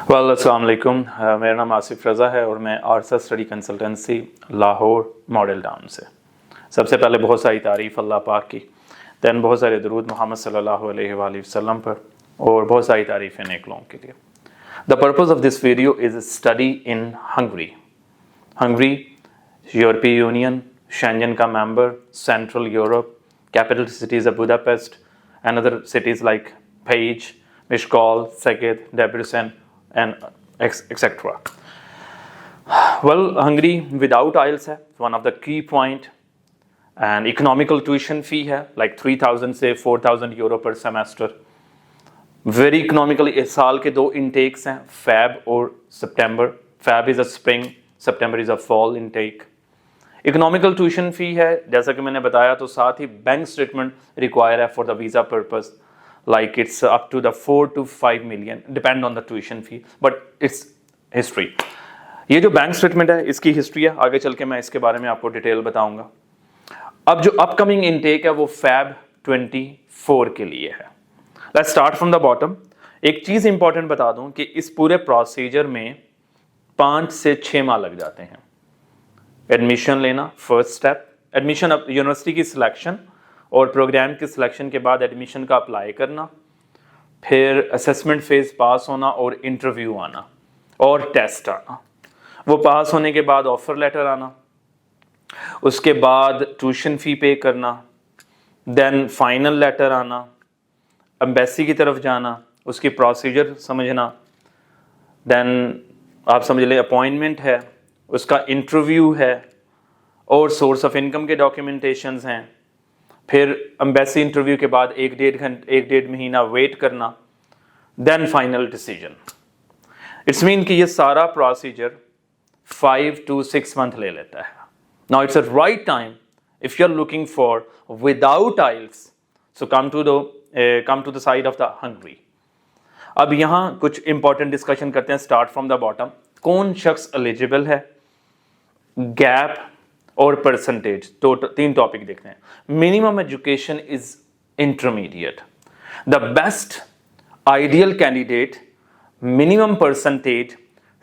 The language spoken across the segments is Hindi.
अस्सलाम वालेकुम। मेरा नाम आसिफ रज़ा है और मैं आरसा study consultancy Lahore model town से। सबसे पहले बहुत सारी तारीफ़ अल्लाह पाक की, दैन बहुत सारे दरूद मोहम्मद सल्लल्लाहु अलैहि वसल्लम पर और बहुत सारी तारीफ़ें नेक लोगों के लिए। The purpose of this video is study in Hungary. Hungary यूरोपीय यूनियन, शेंजन का member, central Europe, capital cities of Budapest and other cities like Page, Mishkol, Szeged, Debrecen and etc. Well, Hungary without IELTS है one of the key point, and economical tuition fee है like 3,000 से 4,000 euro per semester. Very economically इस साल के दो intakes हैं, Feb और September. Feb is a spring, September is a fall intake. Economical tuition fee है जैसा कि मैंने बताया, तो साथ ही बैंक स्टेटमेंट रिक्वायर है for the visa purpose, like it's up to the 4 to 5 million depend on the tuition fee, but it's history. ये जो बैंक स्टेटमेंट है इसकी हिस्ट्री है, आगे चल के मैं इसके बारे में आपको डिटेल बताऊंगा। अब जो अपकमिंग इनटेक है वो Feb 24 के लिए है। Let's start from the bottom. एक चीज़ इंपॉर्टेंट बता दूं कि इस पूरे प्रोसीजर में 5 से 6 माह लग जाते हैं। एडमिशन लेना फर्स्ट स्टेप, एडमिशन यूनिवर्सिटी की सिलेक्शन और प्रोग्राम की सिलेक्शन के बाद एडमिशन का अप्लाई करना, फिर असेसमेंट फेज पास होना और इंटरव्यू आना और टेस्ट आना। वो पास होने के बाद ऑफर लेटर आना, उसके बाद ट्यूशन फ़ी पे करना, देन फाइनल लेटर आना, एम्बेसी की तरफ जाना, उसकी प्रोसीजर समझना, देन आप समझ लें अपॉइंटमेंट है, उसका इंटरव्यू है और सोर्स ऑफ इनकम के डॉक्यूमेंटेशंस हैं। फिर एम्बेसी इंटरव्यू के बाद एक डेढ़ महीना वेट करना, then final decision. It's mean कि ये सारा प्रोसीजर 5 to 6 मंथ ले लेता है। Now it's a right time if you are looking for without IELTS, so come to the side of the Hungary. अब यहाँ कुछ इंपॉर्टेंट डिस्कशन करते हैं, स्टार्ट फ्रॉम द बॉटम। कौन शख्स एलिजिबल है, गैप और परसेंटेज, तो 3 टॉपिक देखते हैं। Minimum education is intermediate, the best ideal candidate minimum percentage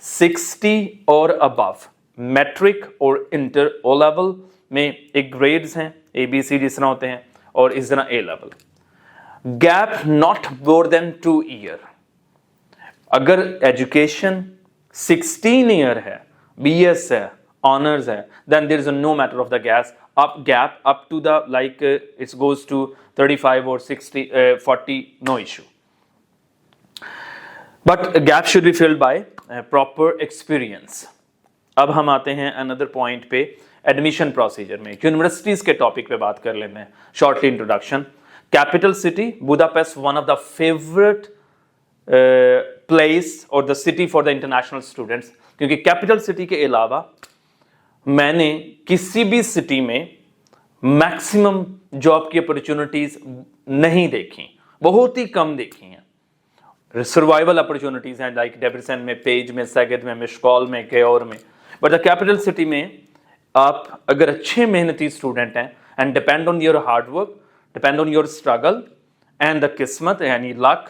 60 और अबव, मैट्रिक और इंटर ओ लेवल में एक ग्रेड्स हैं ABC जिस तरह होते हैं और इस तरह A level. Gap not more than 2 year. अगर एजुकेशन 16 ईयर है, BS है, ऑनर्स है, then there is no matter of the gap up to the like it goes to 35 or 60 40, no issue, but a gap should be filled by proper experience. अब हम आते हैं another point पे, एडमिशन प्रोसीजर में यूनिवर्सिटीज के टॉपिक पे बात कर लेते हैं। Shortly introduction. Capital city Budapest, one of the favourite place और the city for the international students, क्योंकि कैपिटल सिटी के अलावा मैंने किसी भी सिटी में मैक्सिमम जॉब की अपॉर्चुनिटीज नहीं देखी, बहुत ही कम देखी हैं। सर्वाइवल अपॉर्चुनिटीज हैं लाइक डेब्रेसेन में, पेज में, सैगद में, मिशकॉल में, केओर में, बट द कैपिटल सिटी में आप अगर अच्छे मेहनती स्टूडेंट हैं and depend on your hard work, depend on your struggle and the किस्मत यानी लक,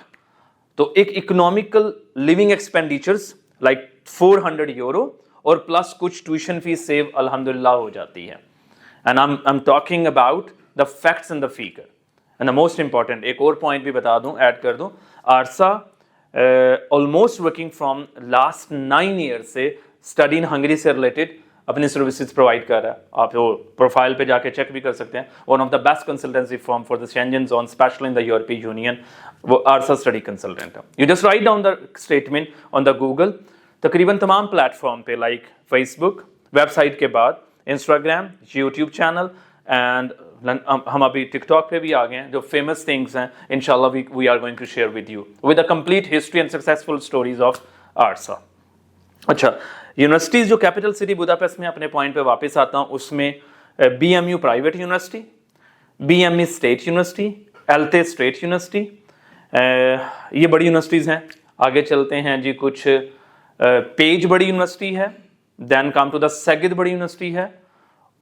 तो एक economical living expenditures like 400 euro और प्लस कुछ ट्यूशन फीस सेव अल्हम्दुलिल्लाह हो जाती है। And I am talking about the facts and the figure. And the most important एक और पॉइंट भी बता दूं, ऐड कर दूं, आरसा almost working from last 9 year से स्टडी इन हंगरी से रिलेटेड अपनी सर्विसेज प्रोवाइड कर रहा है। आप वो प्रोफाइल पे जाके चेक भी कर सकते हैं। One of the best consultancy firm for the Schengen zone, specially in the यूरोपीय यूनियन, वो आरसा स्टडी कंसल्टेंट है। You just write down the statement on the Google. तकरीबन तमाम प्लेटफॉर्म पे लाइक फेसबुक, वेबसाइट के बाद इंस्टाग्राम, यूट्यूब चैनल एंड हम अभी टिकटॉक पे भी आ गए हैं। जो फेमस थिंग्स हैं इंशाल्लाह we are going to share with you with a complete history and successful stories of आरसा। अच्छा, यूनिवर्सिटीज जो कैपिटल सिटी बुडापेस्ट में, अपने पॉइंट पे वापस आता हूँ, उसमें BMU private university, BME state university, ELTE state university, ये बड़ी यूनिवर्सिटीज़ हैं। आगे चलते हैं जी, कुछ पेज बड़ी यूनिवर्सिटी है, देन कम टू द सैगद बड़ी यूनिवर्सिटी है,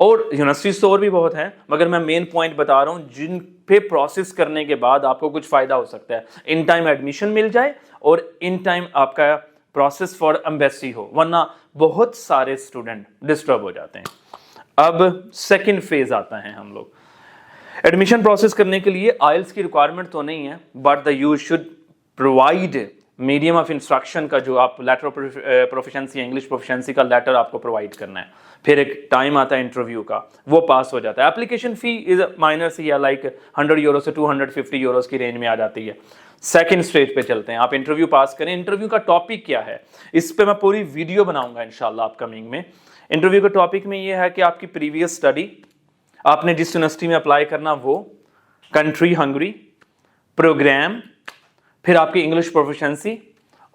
और यूनिवर्सिटीज तो और भी बहुत हैं, मगर मैं मेन पॉइंट बता रहा हूँ जिन पे प्रोसेस करने के बाद आपको कुछ फ़ायदा हो सकता है। इन टाइम एडमिशन मिल जाए और इन टाइम आपका प्रोसेस फॉर एम्बेसी हो, वरना बहुत सारे स्टूडेंट डिस्टर्ब हो जाते हैं। अब सेकंड फेज आता है हम लोग। एडमिशन प्रोसेस करने के लिए आइल्स की रिक्वायरमेंट तो नहीं है, but the you should provide medium of instruction का जो आप letter of proficiency, English proficiency का लेटर आपको प्रोवाइड करना है। फिर एक टाइम आता है इंटरव्यू का, वो पास हो जाता है। एप्लीकेशन फी इज माइनर सी, या लाइक 100 यूरो से 250 यूरोस की रेंज में आ जाती है। सेकंड स्टेज पे चलते हैं, आप इंटरव्यू पास करें। इंटरव्यू का टॉपिक क्या है, इस पे मैं पूरी वीडियो बनाऊंगा इंशाल्लाह अपकमिंग में। इंटरव्यू का टॉपिक में ये है कि आपकी प्रीवियस स्टडी, आपने जिस यूनिवर्सिटी में अप्लाई करना वो, कंट्री हंगरी, प्रोग्राम, फिर आपकी इंग्लिश प्रोफिशिएंसी,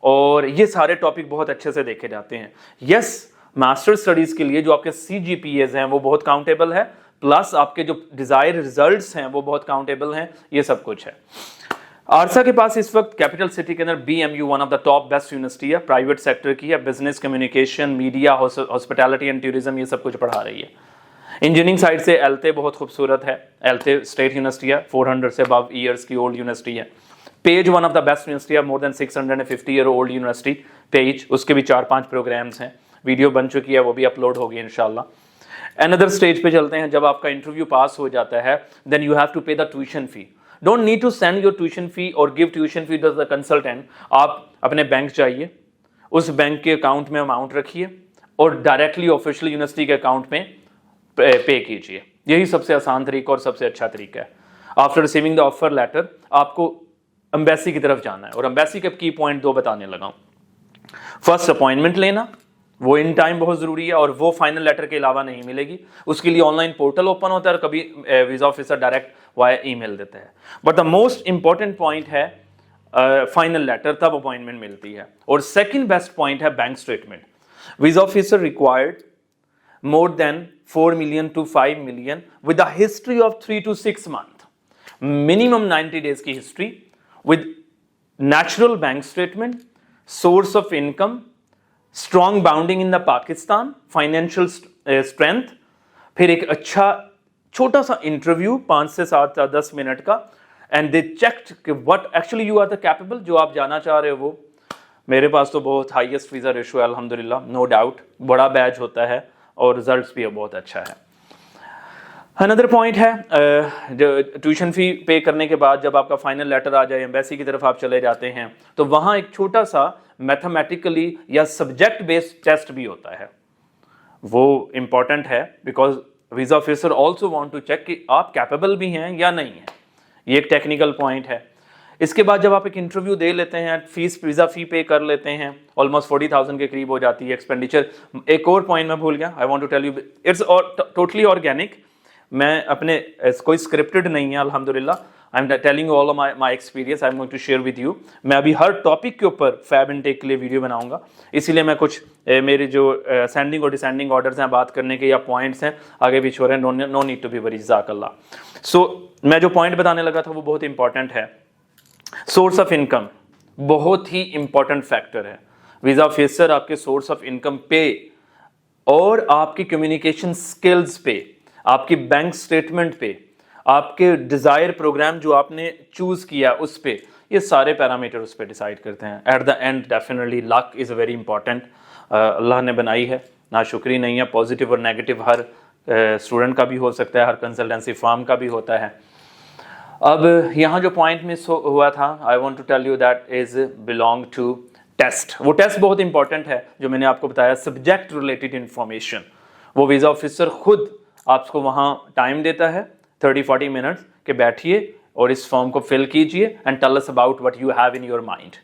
और ये सारे टॉपिक बहुत अच्छे से देखे जाते हैं। यस, मास्टर स्टडीज के लिए जो आपके CGPAs हैं वो बहुत काउंटेबल है, प्लस आपके जो डिजायर रिजल्ट्स हैं वो बहुत काउंटेबल हैं, ये सब कुछ है। आरसा के पास इस वक्त कैपिटल सिटी के अंदर BMU one of the top best university है, प्राइवेट सेक्टर की है, business, communication, media, hospitality and tourism, ये सब कुछ पढ़ा रही है। इंजीनियरिंग साइड से एल्ते बहुत खूबसूरत है, एल्ते स्टेट यूनिवर्सिटी है, 400 से अबव ईयर्स की ओल्ड यूनिवर्सिटी है। Pecs one of the best university है, more than 650 year old university Pecs, उसके भी 4-5 प्रोग्राम्स हैं, वीडियो बन चुकी है, वो भी अपलोड होगी इंशाल्लाह। अनदर स्टेज पे चलते हैं, जब आपका इंटरव्यू पास हो जाता है, then you have to pay the tuition fee. Don't need to send your tuition fee और give tuition fee to the consultant. आप अपने बैंक जाइए, उस बैंक के अकाउंट में अमाउंट रखिए और डायरेक्टली ऑफिशियल यूनिवर्सिटी के अकाउंट में पे कीजिए। यही सबसे आसान तरीका और सबसे अच्छा तरीका है। After receiving the offer letter आपको एम्बेसी की तरफ जाना है, और एम्बेसी के की पॉइंट 2 बताने लगा हूं। फर्स्ट, अपॉइंटमेंट लेना, वो इन टाइम बहुत जरूरी है, और वो फाइनल लेटर के अलावा नहीं मिलेगी। उसके लिए ऑनलाइन पोर्टल ओपन होता है, और कभी visa officer direct via email देता है। But the most important point है फाइनल लेटर, तब अपॉइंटमेंट मिलती है। और सेकंड बेस्ट पॉइंट है bank statement. Visa officer required more than 4 million to 5 million with a history of 3 to 6 months, minimum 90 days की history, with natural bank statement, source of income, strong bounding in the Pakistan, financial strength, फिर एक अच्छा छोटा सा इंटरव्यू 5 से 7 या 10 मिनट का, and they checked कि what actually you are the capable, जो आप जाना चाह रहे हो वो। मेरे पास तो बहुत हाईएस्ट वीजा रेशो है अल्हम्दुलिल्लाह, नो डाउट, बड़ा बैच होता है और रिजल्ट्स भी बहुत अच्छा है। अनदर पॉइंट है, जो ट्यूशन फी पे करने के बाद जब आपका फाइनल लेटर आ जाए, एम्बेसी की तरफ आप चले जाते हैं, तो वहाँ एक छोटा सा मैथमेटिकली या सब्जेक्ट बेस्ड टेस्ट भी होता है। वो इम्पॉर्टेंट है, because visa officer also want to check कि आप कैपेबल भी हैं या नहीं है। ये एक टेक्निकल पॉइंट है। इसके बाद जब आप एक इंटरव्यू दे लेते हैं, फीस, वीज़ा फ़ी पे कर लेते हैं, ऑलमोस्ट 40,000 के करीब हो जाती है एक्सपेंडिचर। एक और पॉइंट मैं भूल गया, I want to tell you, it's totally organic. मैं अपने कोई स्क्रिप्टेड नहीं है अल्हम्दुलिल्लाह, I am telling all my experience, I am going to share with you. मैं अभी हर टॉपिक के ऊपर फैब इनटेक के लिए वीडियो बनाऊंगा, इसीलिए मैं कुछ मेरे जो सेंडिंग और डिसेंडिंग ऑर्डर्स हैं बात करने के या पॉइंट्स हैं आगे पीछे हो रहे हैं, no need to be worry, जज़ाकल्लाह। सो मैं जो पॉइंट बताने लगा था वो बहुत इंपॉर्टेंट है। सोर्स ऑफ इनकम बहुत ही इंपॉर्टेंट फैक्टर है। वीजा ऑफिसर आपके सोर्स ऑफ इनकम पे और आपकी कम्युनिकेशन स्किल्स पे, आपकी बैंक स्टेटमेंट पे, आपके डिजायर प्रोग्राम जो आपने चूज किया उस पे, ये सारे पैरामीटर उस पे डिसाइड करते हैं। At the end definitely luck is very important. अल्लाह ने बनाई है, नाशुक्री नहीं है। पॉजिटिव और नेगेटिव हर स्टूडेंट का भी हो सकता है, हर कंसल्टेंसी फर्म का भी होता है। अब यहाँ जो पॉइंट मिस हुआ था, I want to tell you that is belong to test. वो टेस्ट बहुत इंपॉर्टेंट है जो मैंने आपको बताया, सब्जेक्ट रिलेटेड इंफॉर्मेशन। वो वीज़ा ऑफिसर खुद आपको वहाँ टाइम देता है 30-40 मिनट्स के, बैठिए और इस फॉर्म को फिल कीजिए and tell us about what you have in your mind.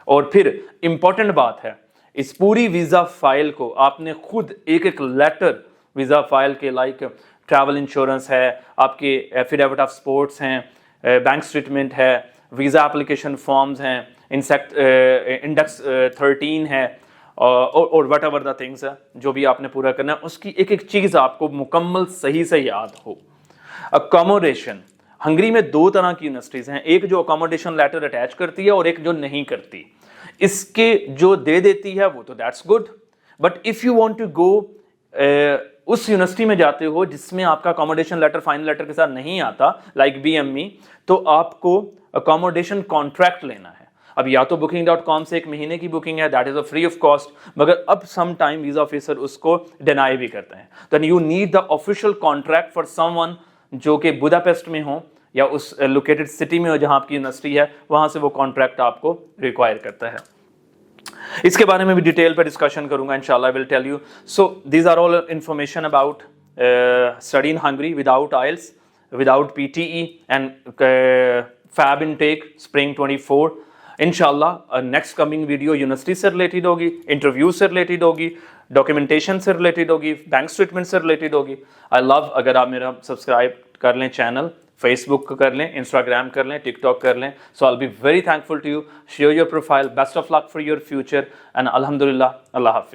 और फिर इंपॉर्टेंट बात है, इस पूरी वीज़ा फाइल को आपने खुद एक एक लेटर वीज़ा फाइल के, लाइक ट्रैवल इंश्योरेंस है, आपके एफिडेविट ऑफ स्पोर्ट्स हैं, बैंक स्टेटमेंट है, वीज़ा एप्लीकेशन फॉर्म्स हैं, इंडेक्स 13 है, और वट एवर द थिंग्स है जो भी आपने पूरा करना है, उसकी एक एक चीज़ आपको मुकम्मल सही से याद हो। अकोमोडेशन, हंगरी में 2 तरह की यूनिवर्सिटीज़ हैं, एक जो अकोमोडेशन लेटर अटैच करती है और एक जो नहीं करती। इसके जो दे देती है वो तो that's good, but if you want to go उस यूनिवर्सिटी में जाते हो जिसमें आपका अकोमोडेशन लेटर फाइनल लेटर के साथ नहीं आता, लाइक BME, तो आपको अकोमोडेशन कॉन्ट्रैक्ट लेना है। अब या तो booking.com से 1 महीने की बुकिंग है, that is a free of cost, मगर अब सम टाइम वीज़ा ऑफिसर उसको डिनाई भी करते हैं। Then you need the official contract for someone जो कि बुडापेस्ट में हो या उस लोकेटेड सिटी में हो जहां आपकी यूनिवर्सिटी है, वहां से वो कॉन्ट्रैक्ट आपको रिक्वायर करता है। इसके बारे में भी डिटेल पर डिस्कशन करूंगा इंशाल्लाह, I will tell you. So these are all information about study in Hungary without IELTS, without PTE and फैब इनटेक स्प्रिंग 24। इंशाल्लाह नेक्स्ट कमिंग वीडियो यूनिवर्सिटी से रिलेटेड होगी, इंटरव्यू से रिलेटेड होगी, डॉक्यूमेंटेशन से रिलेटेड होगी, बैंक स्टेटमेंट से रिलेटेड होगी। आई लव अगर आप मेरा सब्सक्राइब कर लें चैनल, फेसबुक कर लें, इंस्टाग्राम कर लें, टिकटॉक कर लें। So I will be very thankful to you. Share your profile. Best of luck for your future and अल्हम्दुलिल्लाह। अल्लाह हाफिज़।